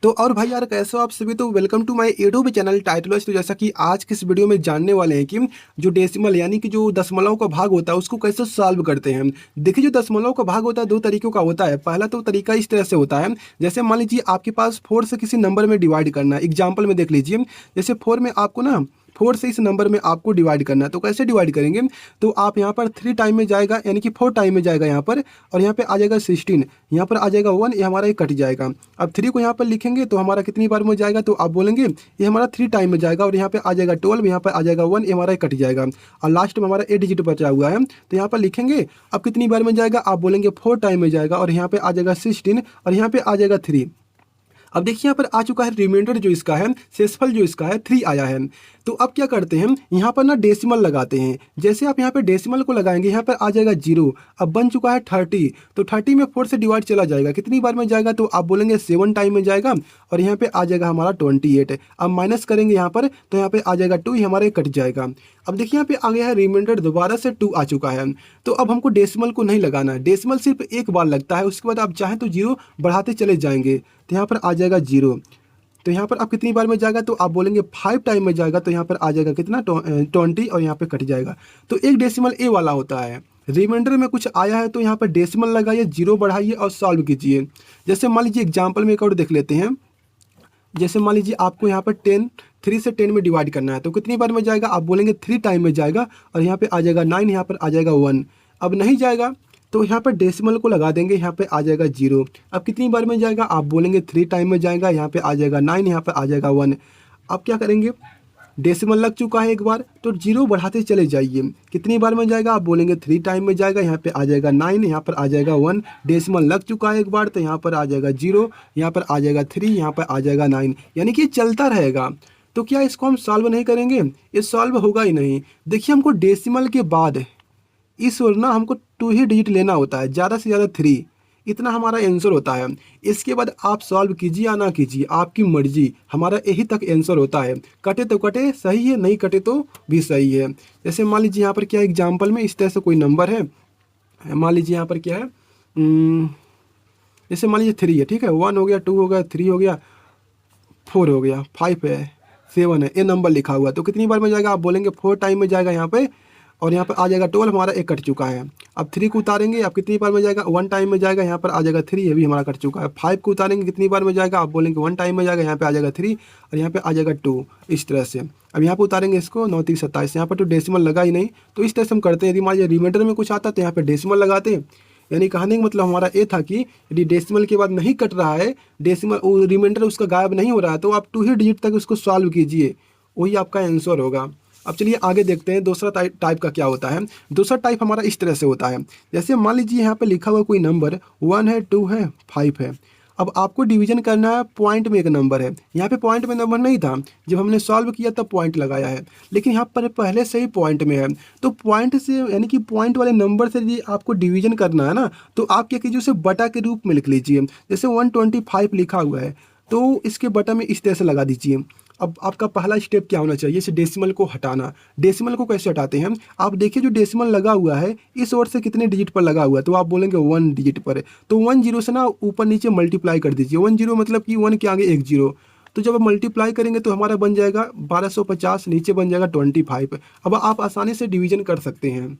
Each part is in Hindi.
तो और भाई यार कैसे हो आप सभी। तो welcome to my YouTube channel Titlers. तो जैसा कि आज की इस वीडियो में जानने वाले हैं कि जो डेसिमल यानी कि जो दशमलव का भाग होता है उसको कैसे सॉल्व करते हैं। देखिए जो दशमलव का भाग होता है दो तरीकों का होता है। पहला तो तरीका इस तरह से होता है, जैसे मान लीजिए आपके पास 4 से किसी नंबर में डिवाइड करना है। एग्जाम्पल में देख लीजिए, जैसे 4 में आपको ना 4 से इस नंबर में आपको डिवाइड करना है। तो कैसे डिवाइड करेंगे, तो आप यहाँ पर 3 टाइम में जाएगा यानी कि 4 टाइम में जाएगा यहाँ पर, और यहाँ पे आ जाएगा 16, यहाँ पर आ जाएगा 1, ये हमारा ये कट जाएगा। अब 3 को यहाँ पर लिखेंगे तो हमारा कितनी बार में जाएगा, तो आप बोलेंगे ये हमारा 3 टाइम में जाएगा, और यहाँ पे आ जाएगा 12, यहाँ पर आ जाएगा 1, ये हमारा ये कट जाएगा, और लास्ट में हमारा 8 डिजिट बचा हुआ है। तो यहाँ पर लिखेंगे अब कितनी बार में जाएगा, आप बोलेंगे 4 टाइम में जाएगा, और यहाँ पे आ जाएगा 16, और यहाँ पे आ जाएगा 3। अब देखिए यहाँ पर आ चुका है रिमाइंडर जो इसका है, शेषफल जो इसका है 3 आया है। तो अब क्या करते हैं, यहाँ पर ना डेसिमल लगाते हैं। जैसे आप यहाँ पे डेसिमल को लगाएंगे यहाँ पर आ जाएगा 0। अब बन चुका है 30, तो 30 में 4 से डिवाइड चला जाएगा, कितनी बार में जाएगा, तो आप बोलेंगे 7 टाइम में जाएगा, और यहाँ पे आ जाएगा हमारा 28। अब माइनस करेंगे यहाँ पर, तो यहाँ पे आ जाएगा 2, ये हमारे कट जाएगा। अब देखिए यहाँ पे आ गया है रिमाइंडर दोबारा से 2 आ चुका है। तो अब हमको डेसिमल को नहीं लगाना है, डेसिमल सिर्फ एक बार लगता है, उसके बाद आप चाहें तो 0 बढ़ाते चले जाएंगे, तो यहाँ पर आ जाएगा 0। तो यहाँ पर आप कितनी बार में जाएगा, तो आप बोलेंगे 5 टाइम में जाएगा, तो यहाँ पर आ जाएगा कितना 20, और यहाँ पे कट जाएगा। तो एक डेसिमल ए वाला होता है। रिमाइंडर में कुछ आया है तो यहाँ पर डेसिमल लगाइए, 0 बढ़ाइए और सॉल्व कीजिए। जैसे मान लीजिए एग्जाम्पल में एक और देख लेते हैं। जैसे मान लीजिए आपको यहाँ पर 3 से 10 में डिवाइड करना है, तो कितनी बार में जाएगा, आप बोलेंगे 3 टाइम में जाएगा, और यहाँ पे आ जाएगा 9, यहाँ पर आ जाएगा 1। अब नहीं जाएगा तो यहाँ पर डेसिमल को लगा देंगे, यहाँ पे आ जाएगा 0। अब कितनी बार में जाएगा, आप बोलेंगे 3 टाइम में जाएगा, यहाँ पे आ जाएगा 9, यहाँ पर आ जाएगा 1। अब क्या करेंगे, डेसिमल लग चुका है एक बार, तो 0 बढ़ाते चले जाइए, कितनी बार में जाएगा, आप बोलेंगे 3 टाइम में जाएगा, यहाँ पे आ जाएगा 9, यहाँ पर आ जाएगा 1। डेसिमल लग चुका है एक बार, तो यहाँ पर आ जाएगा 0, यहाँ पर आ जाएगा 3, यहाँ पर आ जाएगा 9, यानी कि चलता रहेगा। तो क्या इसको हम सॉल्व नहीं करेंगे, ये सॉल्व होगा ही नहीं। देखिए हमको डेसिमल के बाद इस ओर ना हमको 2 ही डिजिट लेना होता है, ज़्यादा से ज़्यादा 3, इतना हमारा आंसर होता है। इसके बाद आप सॉल्व कीजिए या ना कीजिए, आपकी मर्जी, हमारा यही तक आंसर होता है। कटे तो कटे सही है, नहीं कटे तो भी सही है। जैसे मान लीजिए यहाँ पर क्या एग्जाम्पल में इस तरह से कोई नंबर है, मान लीजिए यहाँ पर क्या है, जैसे मान लीजिए 3 है, ठीक है, 1 हो गया, 2 हो गया, 3 हो गया, 4 हो गया, 5 है, 7 है, ये नंबर लिखा हुआ है। तो कितनी बार में जाएगा, आप बोलेंगे 4 टाइम में जाएगा यहाँ पे, और यहाँ पर आ जाएगा 12, हमारा एक कट चुका है। अब 3 को उतारेंगे, अब कितनी बार में जाएगा, 1 टाइम में जाएगा, यहाँ पर आ जाएगा 3, ये भी हमारा कट चुका है। 5 को उतारेंगे, कितनी बार में जाएगा, आप बोलेंगे 1 टाइम में जाएगा, यहाँ पे आ जाएगा 3, और यहाँ पे आ जाएगा 2, इस तरह से। अब यहाँ पे उतारेंगे इसको, 9 3 27, यहाँ पर तो डेसिमल लगा ही नहीं। तो इस तरह से हम करते हैं। यदि मान लीजिए रिमाइंडर में कुछ आता तो यहाँ पर डेसिमल लगाते हैं। यानी कहने का मतलब हमारा ये था कि यदि डेसिमल के बाद नहीं कट रहा है, डेसिमल रिमाइंडर उसका गायब नहीं हो रहा है, तो आप 2 ही डिजिट तक उसको सॉल्व कीजिए, वही आपका आंसर होगा। अब चलिए आगे देखते हैं दूसरा टाइप का क्या होता है। दूसरा टाइप हमारा इस तरह से होता है। जैसे मान लीजिए यहाँ पे लिखा हुआ कोई नंबर 1 है, 2 है, 5 है। अब आपको डिवीजन करना है, पॉइंट में एक नंबर है। यहाँ पे पॉइंट में नंबर नहीं था, जब हमने सॉल्व किया तब पॉइंट लगाया है, लेकिन यहाँ पर पहले से ही पॉइंट में है। तो पॉइंट से यानी कि पॉइंट वाले नंबर से यदि आपको डिवीजन करना है ना, तो आप क्या कीजिए, उसे बटा के रूप में लिख लीजिए। जैसे 125 लिखा हुआ है, तो इसके बटा में इस तरह से लगा दीजिए। अब आपका पहला स्टेप क्या होना चाहिए, इस डेसिमल को हटाना। डेसिमल को कैसे हटाते हैं, आप देखिए जो डेसिमल लगा हुआ है इस ओर से कितने डिजिट पर लगा हुआ है, तो आप बोलेंगे 1 डिजिट पर है। तो 1 0 से ना ऊपर नीचे मल्टीप्लाई कर दीजिए। 1 0 मतलब कि 1 के आगे एक 0, तो जब आप मल्टीप्लाई करेंगे तो हमारा बन जाएगा 1250, नीचे बन जाएगा 25। अब आप आसानी से डिवीजन कर सकते हैं,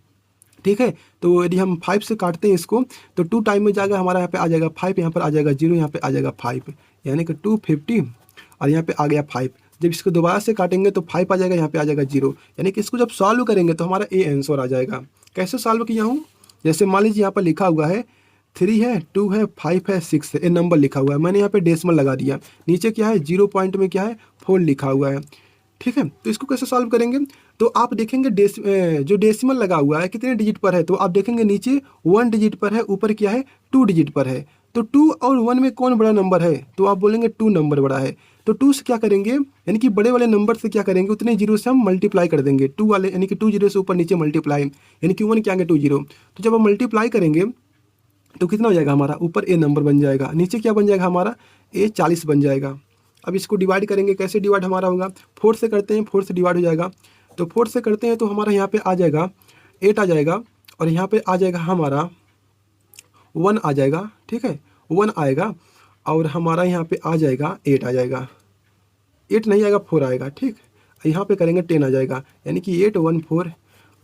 ठीक है। तो यदि हम 5 से काटते हैं इसको, तो 2 टाइम में जाएगा, हमारा यहाँ पे आ जाएगा 5, यहाँ पर आ जाएगा 0, यहाँ पे आ जाएगा 5, यानी कि 250, और यहाँ पे आ गया 5। जब इसको दोबारा से काटेंगे तो 5 आ जाएगा, यहाँ पे आ जाएगा 0, यानी कि इसको जब सॉल्व करेंगे तो हमारा ए आंसर आ जाएगा। कैसे सॉल्व किया हूँ, जैसे मान लीजिए यहाँ पर लिखा हुआ है 3 है, 2 है, 5 है, 6 है, ये नंबर लिखा हुआ है, मैंने यहाँ पे डेसिमल लगा दिया। नीचे क्या है, 0 पॉइंट में क्या है, 4 लिखा हुआ है, ठीक है। तो इसको कैसे सॉल्व करेंगे, तो आप देखेंगे जो डेसिमल लगा हुआ है कितने डिजिट पर है, तो आप देखेंगे नीचे 1 डिजिट पर है, ऊपर क्या है 2 डिजिट पर है। तो 2 और 1 में कौन बड़ा नंबर है, तो आप बोलेंगे 2 नंबर बड़ा है। तो 2 से क्या करेंगे, यानी कि बड़े वाले नंबर से क्या करेंगे, उतने जीरो से हम मल्टीप्लाई कर देंगे। 2 वाले यानी कि 2 जीरो से ऊपर नीचे मल्टीप्लाई, यानी कि 1 के आगे 2 जीरो। तो जब हम मल्टीप्लाई करेंगे तो कितना हो जाएगा हमारा, ऊपर ए नंबर बन जाएगा, नीचे क्या बन जाएगा हमारा, ए 40 बन जाएगा। अब इसको डिवाइड करेंगे, कैसे डिवाइड हमारा होगा, 4 से करते हैं, 4 से डिवाइड हो जाएगा। तो 4 से करते हैं तो हमारा यहाँ पे आ जाएगा 8 आ जाएगा, और यहाँ पे आ जाएगा हमारा 1 आ जाएगा, ठीक है, 1 आएगा। और हमारा यहाँ पे आ जाएगा 8 आ जाएगा, 8 नहीं आएगा 4 आएगा, ठीक। यहाँ पे करेंगे 10 आ जाएगा, यानी कि 8 1 4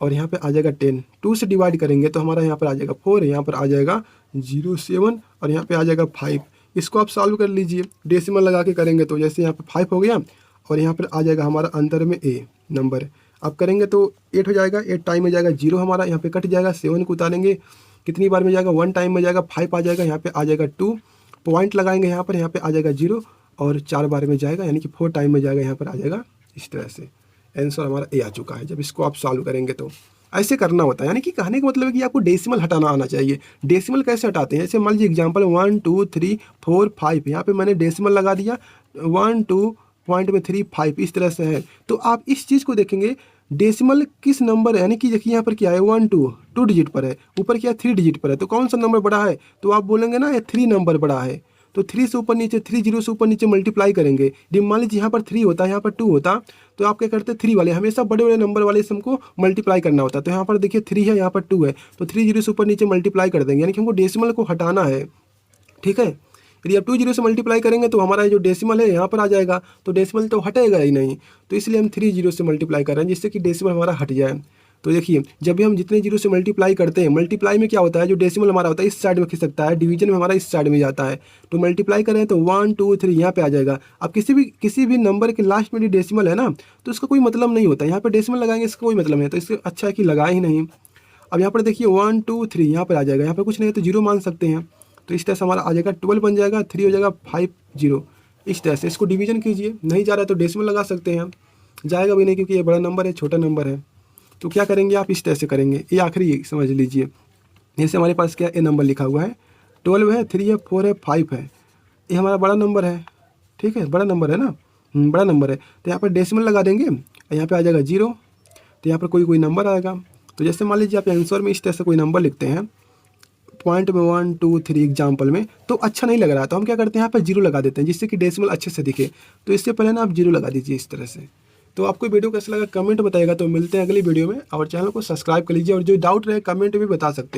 और यहाँ पे आ जाएगा 10। 2 से डिवाइड करेंगे तो हमारा यहाँ पर आ जाएगा 4, यहाँ पर आ जाएगा 0 7 और यहाँ पे आ जाएगा 5। इसको आप सॉल्व कर लीजिए, डेसिमल लगा के करेंगे तो जैसे यहाँ पे 5 हो गया और यहाँ पर आ जाएगा हमारा अंतर में ए नंबर। अब करेंगे तो 8 हो जाएगा, 8 टाइम में जाएगा 0, हमारा यहाँ पे कट जाएगा। 7 को उतारेंगे कितनी बार में जाएगा, 1 टाइम में जाएगा। 5 आ जाएगा, यहाँ पे आ जाएगा 2, पॉइंट लगाएंगे यहाँ पर आ जाएगा 0 और 4 बार में जाएगा, यानी कि 4 टाइम में जाएगा, यहाँ पर आ जाएगा। इस तरह से आंसर हमारा ए आ चुका है। जब इसको आप सॉल्व करेंगे तो ऐसे करना होता है, यानी कि कहने का मतलब है कि आपको डेसिमल हटाना आना चाहिए। डेसिमल कैसे हटाते हैं, जैसे मान लीजिए एग्जांपल 1 2 3 4 5, यहाँ पे मैंने डेसिमल लगा दिया 1 2 पॉइंट में 3 5, इस तरह से है। तो आप इस चीज़ को देखेंगे डेसिमल किस नंबर है, यानी कि देखिए यहाँ पर क्या है 1 2 डिजिट पर है, ऊपर क्या 3 डिजिट पर है, तो कौन सा नंबर बड़ा है, तो आप बोलेंगे ना ये 3 नंबर बड़ा है। तो 3 से ऊपर नीचे 3 0 से ऊपर नीचे मल्टीप्लाई करेंगे। मान लीजिए यहाँ पर 3 होता है, यहाँ पर 2 होता, तो आप क्या करते हैं 3 वाले, हमेशा बड़े बड़े नंबर वाले से हमको मल्टीप्लाई करना होता है। तो यहाँ पर देखिए 3 है, यहाँ पर 2 है, तो 3 0 से ऊपर नीचे मल्टीप्लाई कर देंगे, यानी कि हमको डेसिमल को हटाना है, ठीक है। यदि आप 2 0 से मल्टीप्लाई करेंगे तो हमारा जो डेसिमल है यहाँ पर आ जाएगा, तो डेसिमल तो हटेगा ही नहीं, तो इसलिए हम 3 0 से मल्टीप्लाई कर रहे हैं जिससे कि डेसिमल हमारा हट जाए। तो देखिए जब भी हम जितने जीरो से मल्टीप्लाई करते हैं, मल्टीप्लाई में क्या होता है, जो डेसिमल हमारा होता है इस साइड में खिसकता सकता है, डिवीजन में हमारा इस साइड में जाता है। तो मल्टीप्लाई करें तो 1 2 3 यहाँ पे आ जाएगा। अब किसी भी नंबर के लास्ट में जो डेसिमल है ना, तो इसका कोई मतलब नहीं होता, यहाँ पर डेसिमल लगाएंगे इसका कोई मतलब नहीं, तो इससे अच्छा है कि लगाए ही नहीं। अब यहाँ पर देखिए 1 2 3 यहाँ पर आ जाएगा, यहाँ पर कुछ नहीं है तो 0 मान सकते हैं, तो इस तरह से हमारा आ जाएगा 12 बन जाएगा, 3 हो जाएगा 5 0। इस तरह से इसको डिवीजन कीजिए, नहीं जा रहा है तो डेसिमल लगा सकते हैं, जाएगा भी नहीं क्योंकि ये बड़ा नंबर है, छोटा नंबर है। तो क्या करेंगे आप इस तरह से करेंगे, ये आखिरी समझ लीजिए। जैसे हमारे पास क्या ए नंबर लिखा हुआ है, 12 है, 3 है, 4 है, 5 है, ये हमारा बड़ा नंबर है, ठीक है, बड़ा नंबर है ना, बड़ा नंबर है। तो यहाँ पर डेसिमल लगा देंगे, यहाँ पे आ जाएगा 0, तो यहाँ पर कोई नंबर आएगा। तो जैसे मान लीजिए आप आंसर में इस तरह से कोई नंबर लिखते हैं पॉइंट में 1 2 3 एग्जाम्पल में, तो अच्छा नहीं लग रहा है, तो हम क्या करते हैं यहाँ पर 0 लगा देते हैं जिससे कि डेसिमल अच्छे से दिखे। तो इससे पहले ना आप 0 लगा दीजिए इस तरह से। तो आपको वीडियो कैसा लगा कमेंट बताइएगा। तो मिलते हैं अगली वीडियो में, और चैनल को सब्सक्राइब कर लीजिए, और जो डाउट रहे कमेंट भी बता सकते हैं।